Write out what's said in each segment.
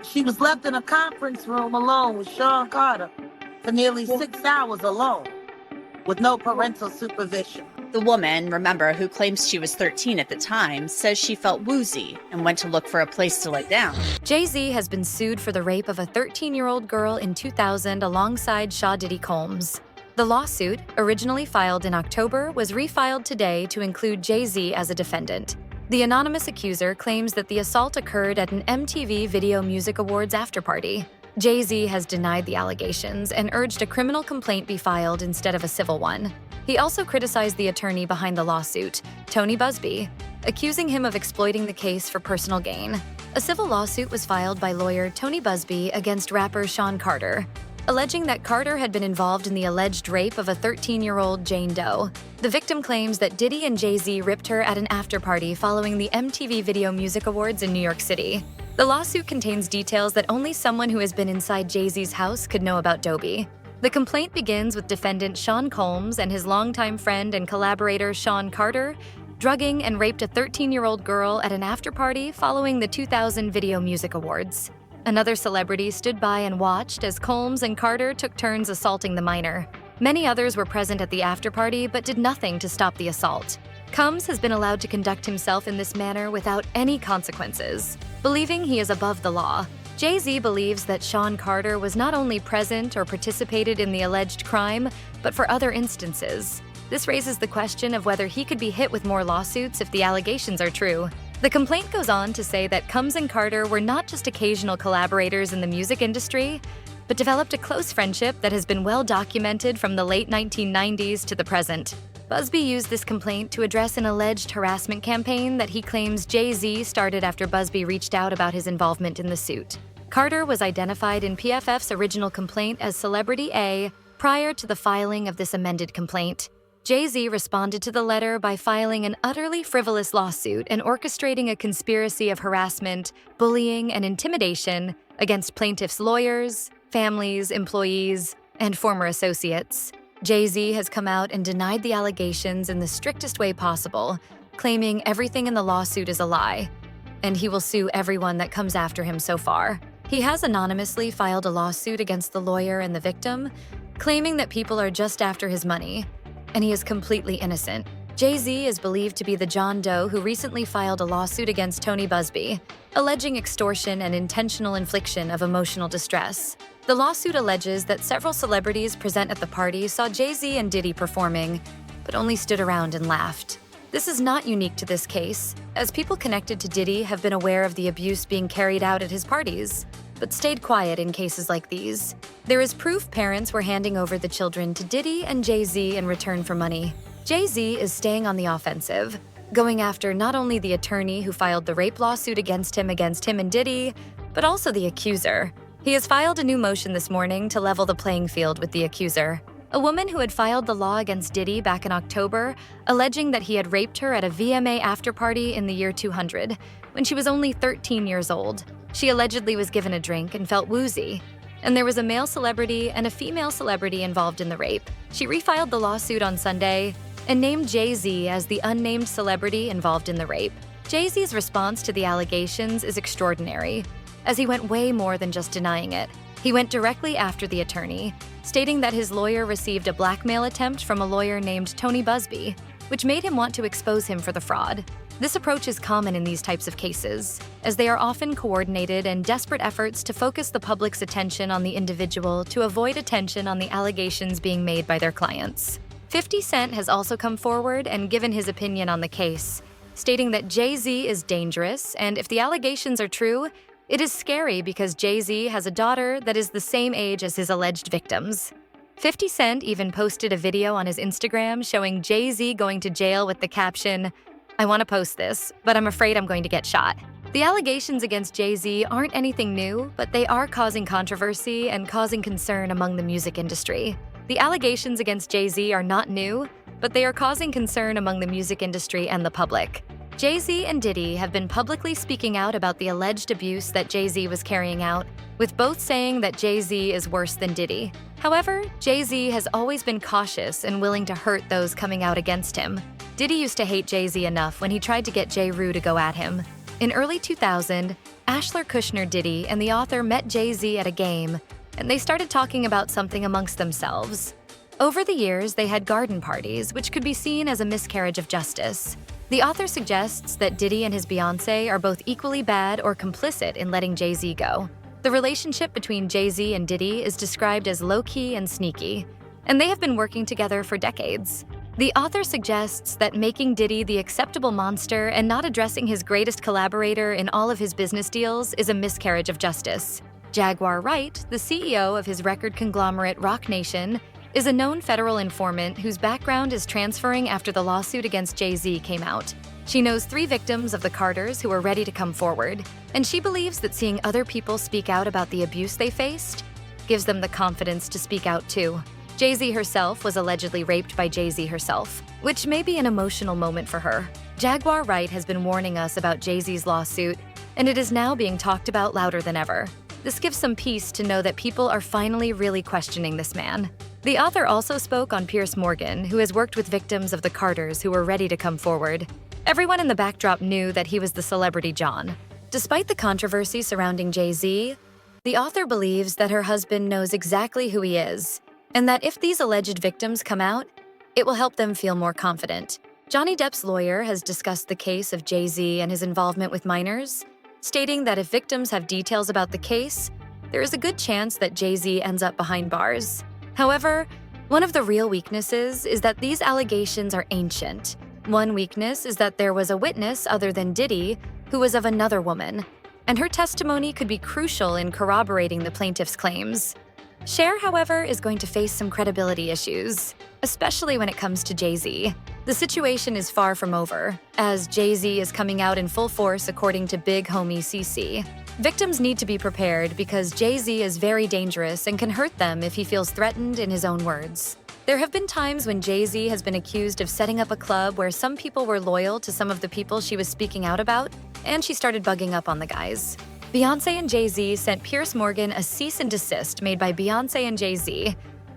She was left in a conference room alone with Sean Carter for nearly 6 hours alone, with no parental supervision. The woman, remember, who claims she was 13 at the time, says she felt woozy and went to look for a place to lay down. Jay-Z has been sued for the rape of a 13-year-old girl in 2000 alongside Shaw Diddy Combs. The lawsuit, originally filed in October, was refiled today to include Jay-Z as a defendant. The anonymous accuser claims that the assault occurred at an MTV Video Music Awards afterparty. Jay-Z has denied the allegations and urged a criminal complaint be filed instead of a civil one. He also criticized the attorney behind the lawsuit, Tony Busby, accusing him of exploiting the case for personal gain. A civil lawsuit was filed by lawyer Tony Busby against rapper Sean Carter, alleging that Carter had been involved in the alleged rape of a 13-year-old Jane Doe. The victim claims that Diddy and Jay-Z ripped her at an afterparty following the MTV Video Music Awards in New York City. The lawsuit contains details that only someone who has been inside Jay-Z's house could know about Dobie. The complaint begins with defendant Sean Combs and his longtime friend and collaborator Sean Carter drugging and raped a 13-year-old girl at an afterparty following the 2000 Video Music Awards. Another celebrity stood by and watched as Combs and Carter took turns assaulting the minor. Many others were present at the afterparty but did nothing to stop the assault. Combs has been allowed to conduct himself in this manner without any consequences, believing he is above the law. Jay-Z believes that Sean Carter was not only present or participated in the alleged crime, but for other instances. This raises the question of whether he could be hit with more lawsuits if the allegations are true. The complaint goes on to say that Combs and Carter were not just occasional collaborators in the music industry, but developed a close friendship that has been well documented from the late 1990s to the present. Busby used this complaint to address an alleged harassment campaign that he claims Jay-Z started after Busby reached out about his involvement in the suit. Carter was identified in PFF's original complaint as Celebrity A prior to the filing of this amended complaint. Jay-Z responded to the letter by filing an utterly frivolous lawsuit and orchestrating a conspiracy of harassment, bullying, and intimidation against plaintiffs' lawyers, families, employees, and former associates. Jay-Z has come out and denied the allegations in the strictest way possible, claiming everything in the lawsuit is a lie, and he will sue everyone that comes after him so far. He has anonymously filed a lawsuit against the lawyer and the victim, claiming that people are just after his money, and he is completely innocent. Jay-Z is believed to be the John Doe who recently filed a lawsuit against Tony Busby, alleging extortion and intentional infliction of emotional distress. The lawsuit alleges that several celebrities present at the party saw Jay-Z and Diddy performing, but only stood around and laughed. This is not unique to this case, as people connected to Diddy have been aware of the abuse being carried out at his parties, but stayed quiet in cases like these. There is proof parents were handing over the children to Diddy and Jay-Z in return for money. Jay-Z is staying on the offensive, going after not only the attorney who filed the rape lawsuit against him and Diddy, but also the accuser. He has filed a new motion this morning to level the playing field with the accuser. A woman who had filed the law against Diddy back in October, alleging that he had raped her at a VMA afterparty in the year 200, when she was only 13 years old. She allegedly was given a drink and felt woozy, and there was a male celebrity and a female celebrity involved in the rape. She refiled the lawsuit on Sunday and named Jay-Z as the unnamed celebrity involved in the rape. Jay-Z's response to the allegations is extraordinary, as he went way more than just denying it. He went directly after the attorney, stating that his lawyer received a blackmail attempt from a lawyer named Tony Busby, which made him want to expose him for the fraud. This approach is common in these types of cases, as they are often coordinated and desperate efforts to focus the public's attention on the individual to avoid attention on the allegations being made by their clients. 50 Cent has also come forward and given his opinion on the case, stating that Jay-Z is dangerous, and if the allegations are true, it is scary because Jay-Z has a daughter that is the same age as his alleged victims. 50 Cent even posted a video on his Instagram showing Jay-Z going to jail with the caption, "I want to post this, but I'm afraid I'm going to get shot." The allegations against Jay-Z aren't anything new, but they are causing controversy and causing concern among the music industry. The allegations against Jay-Z are not new, but they are causing concern among the music industry and the public. Jay-Z and Diddy have been publicly speaking out about the alleged abuse that Jay-Z was carrying out, with both saying that Jay-Z is worse than Diddy. However, Jay-Z has always been cautious and willing to hurt those coming out against him. Diddy used to hate Jay-Z enough when he tried to get J. Rue to go at him. In early 2000, Ashler Kushner Diddy and the author met Jay-Z at a game, and they started talking about something amongst themselves. Over the years, they had garden parties, which could be seen as a miscarriage of justice. The author suggests that Diddy and his Beyoncé are both equally bad or complicit in letting Jay-Z go. The relationship between Jay-Z and Diddy is described as low-key and sneaky, and they have been working together for decades. The author suggests that making Diddy the acceptable monster and not addressing his greatest collaborator in all of his business deals is a miscarriage of justice. Jaguar Wright, the CEO of his record conglomerate Roc Nation, is a known federal informant whose background is transferring after the lawsuit against Jay-Z came out. She knows 3 victims of the Carters who are ready to come forward, and she believes that seeing other people speak out about the abuse they faced gives them the confidence to speak out too. Jay-Z herself was allegedly raped by Jay-Z herself, which may be an emotional moment for her. Jaguar Wright has been warning us about Jay-Z's lawsuit, and it is now being talked about louder than ever. This gives some peace to know that people are finally really questioning this man. The author also spoke on Piers Morgan, who has worked with victims of the Carters who were ready to come forward. Everyone in the backdrop knew that he was the celebrity John. Despite the controversy surrounding Jay-Z, the author believes that her husband knows exactly who he is, and that if these alleged victims come out, it will help them feel more confident. Johnny Depp's lawyer has discussed the case of Jay-Z and his involvement with minors, stating that if victims have details about the case, there is a good chance that Jay-Z ends up behind bars. However, one of the real weaknesses is that these allegations are ancient. One weakness is that there was a witness other than Diddy who was of another woman, and her testimony could be crucial in corroborating the plaintiff's claims. Cher, however, is going to face some credibility issues, especially when it comes to Jay-Z. The situation is far from over, as Jay-Z is coming out in full force according to Big Homie CC. Victims need to be prepared because Jay-Z is very dangerous and can hurt them if he feels threatened, in his own words. There have been times when Jay-Z has been accused of setting up a club where some people were loyal to some of the people she was speaking out about, and she started bugging up on the guys. Beyoncé and Jay-Z sent Piers Morgan a cease and desist made by Beyoncé and Jay-Z,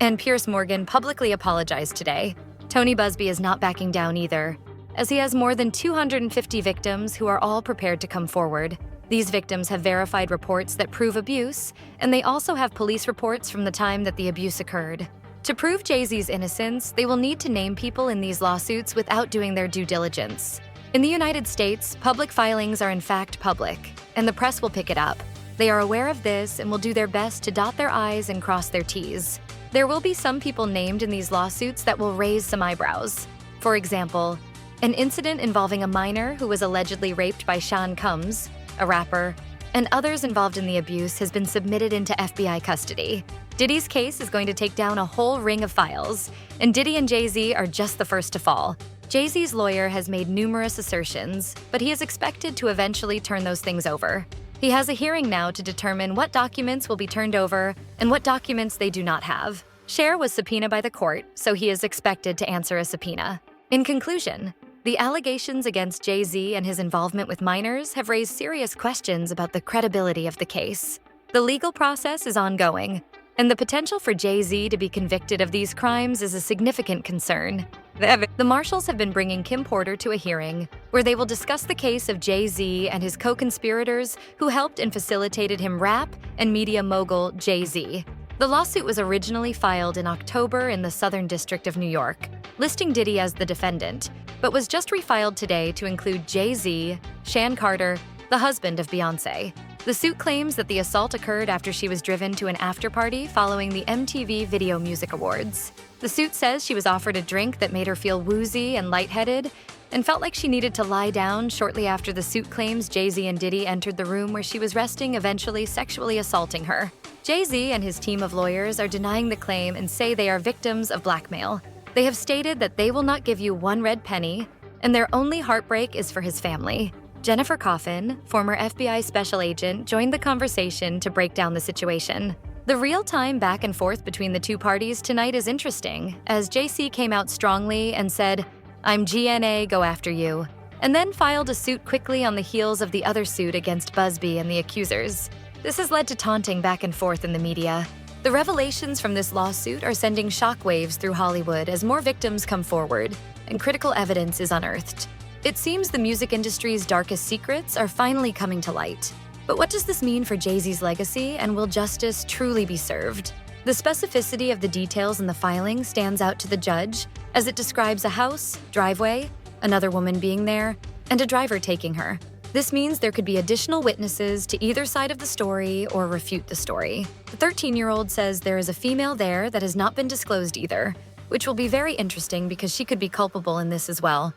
and Piers Morgan publicly apologized today. Tony Busby is not backing down either, as he has more than 250 victims who are all prepared to come forward. These victims have verified reports that prove abuse, and they also have police reports from the time that the abuse occurred. To prove Jay-Z's innocence, they will need to name people in these lawsuits without doing their due diligence. In the United States, public filings are in fact public, and the press will pick it up. They are aware of this and will do their best to dot their I's and cross their T's. There will be some people named in these lawsuits that will raise some eyebrows. For example, an incident involving a minor who was allegedly raped by Sean Combs, a rapper, and others involved in the abuse has been submitted into FBI custody. Diddy's case is going to take down a whole ring of files, and Diddy and Jay-Z are just the first to fall. Jay-Z's lawyer has made numerous assertions, but he is expected to eventually turn those things over. He has a hearing now to determine what documents will be turned over and what documents they do not have. Cher was subpoenaed by the court, so he is expected to answer a subpoena. In conclusion, the allegations against Jay-Z and his involvement with minors have raised serious questions about the credibility of the case. The legal process is ongoing, and the potential for Jay-Z to be convicted of these crimes is a significant concern. The marshals have been bringing Kim Porter to a hearing where they will discuss the case of Jay-Z and his co-conspirators who helped and facilitated him rap and media mogul Jay-Z. The lawsuit was originally filed in October in the Southern District of New York, listing Diddy as the defendant, but was just refiled today to include Jay-Z, Shan Carter, the husband of Beyoncé. The suit claims that the assault occurred after she was driven to an after-party following the MTV Video Music Awards. The suit says she was offered a drink that made her feel woozy and lightheaded and felt like she needed to lie down shortly after the suit claims Jay-Z and Diddy entered the room where she was resting, eventually sexually assaulting her. Jay-Z and his team of lawyers are denying the claim and say they are victims of blackmail. They have stated that they will not give you one red penny, and their only heartbreak is for his family. Jennifer Coffin, former FBI special agent, joined the conversation to break down the situation. The real-time back and forth between the two parties tonight is interesting, as JC came out strongly and said, "I'm GNA, go after you," and then filed a suit quickly on the heels of the other suit against Busby and the accusers. This has led to taunting back and forth in the media. The revelations from this lawsuit are sending shockwaves through Hollywood as more victims come forward and critical evidence is unearthed. It seems the music industry's darkest secrets are finally coming to light. But what does this mean for Jay-Z's legacy, and will justice truly be served? The specificity of the details in the filing stands out to the judge, as it describes a house, driveway, another woman being there, and a driver taking her. This means there could be additional witnesses to either side of the story or refute the story. The 13-year-old says there is a female there that has not been disclosed either, which will be very interesting because she could be culpable in this as well.